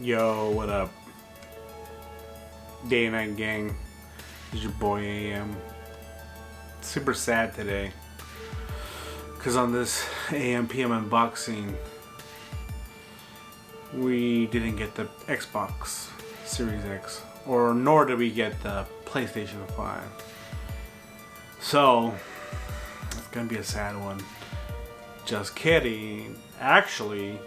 Yo, what up? Day Night Gang. It's your boy AM. Super sad today, because on this AMPM unboxing, we didn't get the Xbox Series X, or nor did we get the PlayStation 5. So, it's gonna be a sad one. Just kidding. Actually,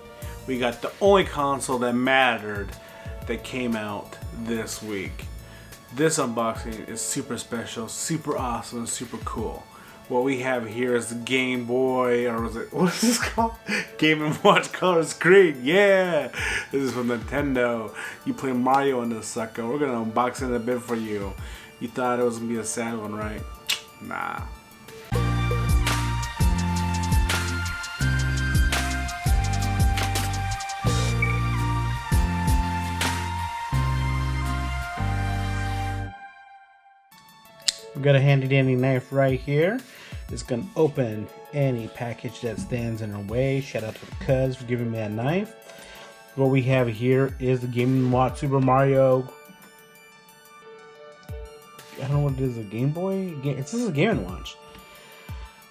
we got the only console that mattered that came out this week. This unboxing is super special, super awesome, and super cool. What we have here is the Game Boy, or what is this called? Game & Watch Color Screen. Yeah! This is from Nintendo. You play Mario on this sucker. We're gonna unbox it in a bit for you. You thought it was gonna be a sad one, right? Nah. We got a handy dandy knife right here. It's gonna open any package that stands in our way. Shout out to the cuz for giving me that knife. What we have here is the Game & Watch Super Mario. I don't know what it is, a Game Boy? This is a Game & Watch.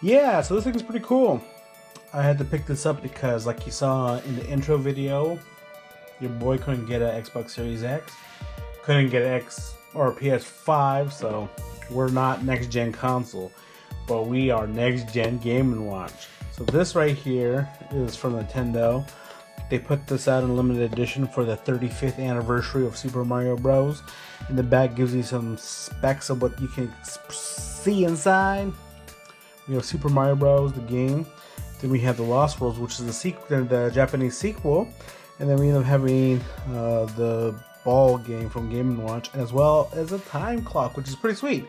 Yeah, so this thing is pretty cool. I had to pick this up because, like you saw in the intro video, your boy couldn't get an Xbox Series X, couldn't get an X or a PS5, so we're not next gen console, but we are next gen Game & Watch. So this right here is from Nintendo. They put this out in limited edition for the 35th anniversary of Super Mario Bros. And the back gives you some specs of what you can see inside. We have Super Mario Bros. The game. Then we have the Lost Worlds, which is the Japanese sequel. And then we end up having the ball game from Game & Watch, as well as a time clock, which is pretty sweet.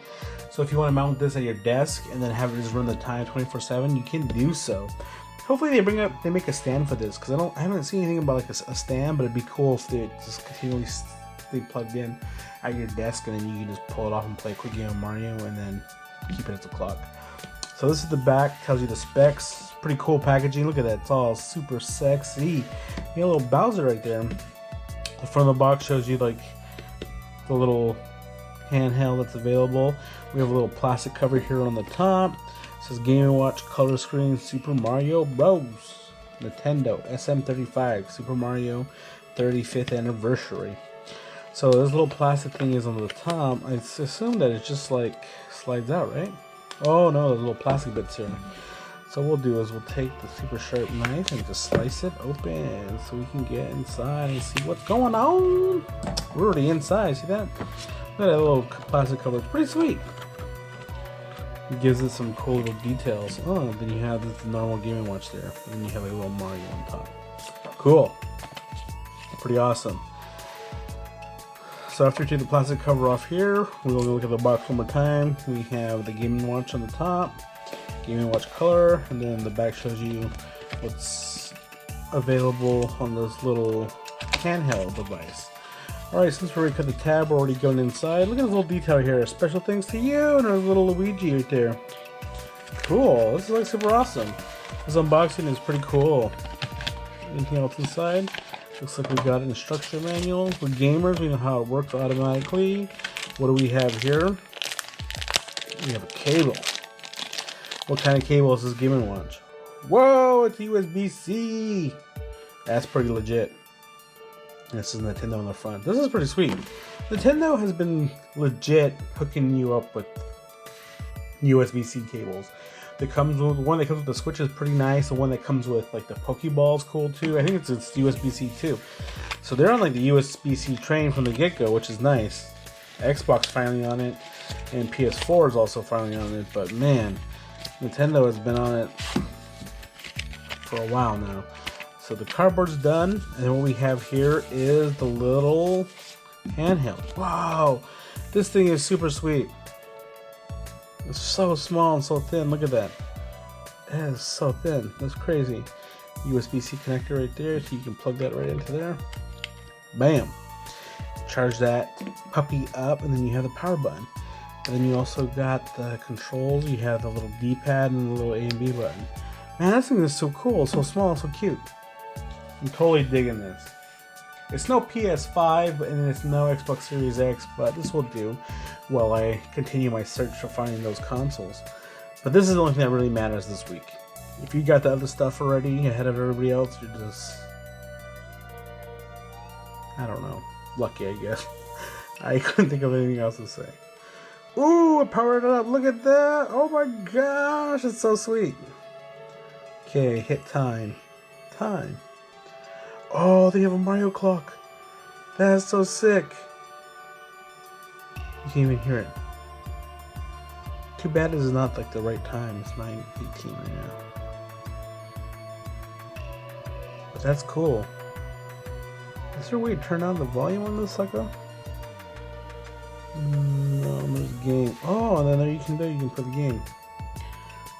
So if you want to mount this at your desk and then have it just run the time 24/7, you can do so. Hopefully they make a stand for this, because I haven't seen anything about like a stand, but it'd be cool if they just continually stay plugged in at your desk, and then you can just pull it off and play a quick game of Mario and then keep it as a clock. So this is the back, tells you the specs. Pretty cool packaging. Look at that, it's all super sexy. You got a little Bowser right there. The front of the box shows you like the little handheld that's available. We have a little plastic cover here on the top. It says Game & Watch Color Screen Super Mario Bros. Nintendo SM35 Super Mario 35th Anniversary. So this little plastic thing is on the top. I assume that it just like slides out, right? Oh no, there's little plastic bits here. So what we'll do is we'll take the super sharp knife and just slice it open so we can get inside and see what's going on. We're already inside, see that? Look at that little plastic cover, it's pretty sweet. It gives it some cool little details. Oh, then you have this normal Game & Watch there, and then you have a little Mario on top. Cool. Pretty awesome. So after you take the plastic cover off here, we'll look at the box one more time. We have the Game & Watch on the top, Game & Watch Color, and then the back shows you what's available on this little handheld device. Alright, since we already cut the tab, we're already going inside. Look at this little detail here. Special thanks to you, and our little Luigi right there. Cool, this is like super awesome. This unboxing is pretty cool. Anything else inside? Looks like we got an instruction manual. For gamers, we know how it works automatically. What do we have here? We have a cable. What kind of cable is this Game & Watch? Whoa, it's USB-C. That's pretty legit. This is Nintendo on the front. This is pretty sweet. Nintendo has been legit hooking you up with USB-C cables. The one that comes with the Switch is pretty nice. The one that comes with like the Pokeball is cool too. I think it's USB-C too. So they're on like the USB-C train from the get-go, which is nice. Xbox finally on it, and PS4 is also finally on it. But man, Nintendo has been on it for a while now. So the cardboard's done, and what we have here is the little handheld. Wow, this thing is super sweet. It's so small and so thin. Look at that. It is so thin. That's crazy. USB-C connector right there, so you can plug that right into there. Bam. Charge that puppy up, and then you have the power button. And then you also got the controls. You have the little D-pad and the little A and B button. Man, this thing is so cool, so small, so cute. I'm totally digging this. It's no PS5 and it's no Xbox Series X, but this will do while I continue my search for finding those consoles. But this is the only thing that really matters this week. If you got the other stuff already ahead of everybody else, you're just, I don't know, lucky, I guess. I couldn't think of anything else to say. Ooh, I powered it up. Look at that. Oh my gosh, it's so sweet. Okay, hit time. Time. Oh, they have a Mario clock. That's so sick. You can't even hear it. Too bad this is not like the right time. It's 9:18 right now. But that's cool. Is there a way to turn down the volume on this sucker? No, there's a game. Oh, and then there you can put the game.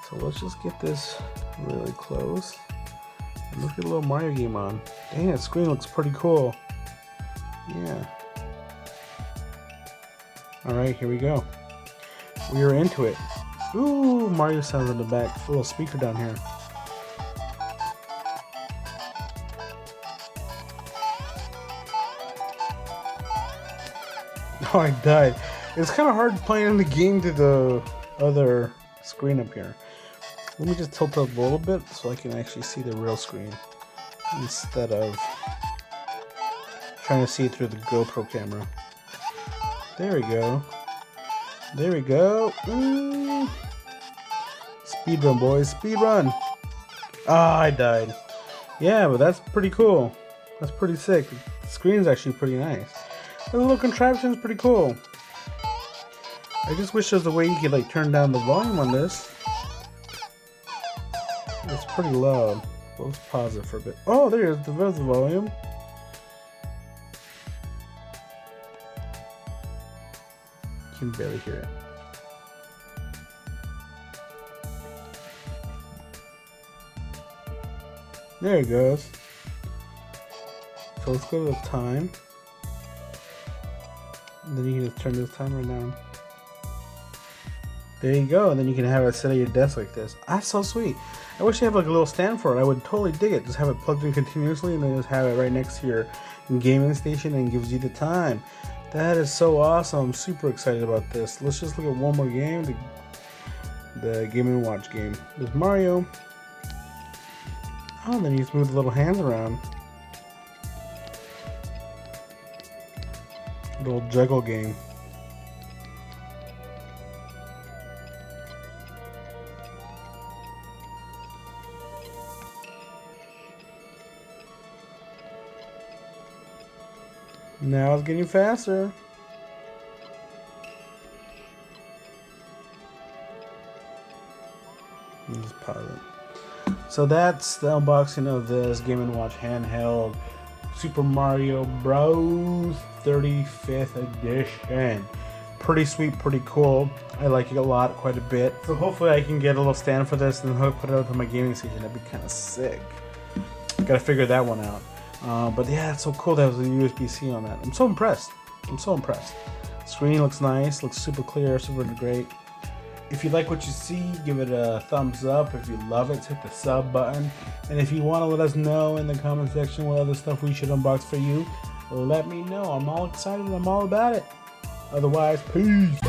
So let's just get this really close. And let's get a little Mario game on. Dang, that screen looks pretty cool. Yeah. Alright, here we go. We are into it. Ooh, Mario sounds in the back. A little speaker down here. Oh, I died. It's kind of hard playing the game to the other screen up here. Let me just tilt it up a little bit so I can actually see the real screen instead of trying to see it through the GoPro camera. There we go. There we go. Speed run, boys. Speed run. Ah, I died. Yeah, but that's pretty cool. That's pretty sick. The screen's actually pretty nice. The little contraption's pretty cool. I just wish there was a way you could like turn down the volume on this. It's pretty loud. Well, let's pause it for a bit. Oh, there's the volume. You can barely hear it. There it goes. So let's go to the time. And then you can just turn this timer down. There you go, and then you can have it set at your desk like this. That's so sweet. I wish you had like a little stand for it. I would totally dig it. Just have it plugged in continuously and then just have it right next to your gaming station and gives you the time. That is so awesome. I'm super excited about this. Let's just look at one more game. The Game & Watch game. There's Mario. Oh, and then you just move the little hands around. Little juggle game. Now it's getting faster. Let me just pause it. So that's the unboxing of this Game & Watch handheld Super Mario Bros. 35th edition. Pretty sweet, pretty cool. I like it a lot, quite a bit. So hopefully I can get a little stand for this and put it up on my gaming station. That'd be kind of sick. Gotta figure that one out. But yeah, it's so cool that there's a USB-C on that. I'm so impressed. I'm so impressed. Screen looks nice, looks super clear, super great. If you like what you see, give it a thumbs up. If you love it, hit the sub button. And if you want to let us know in the comment section what other stuff we should unbox for you, let me know. I'm all excited. I'm all about it. Otherwise, peace.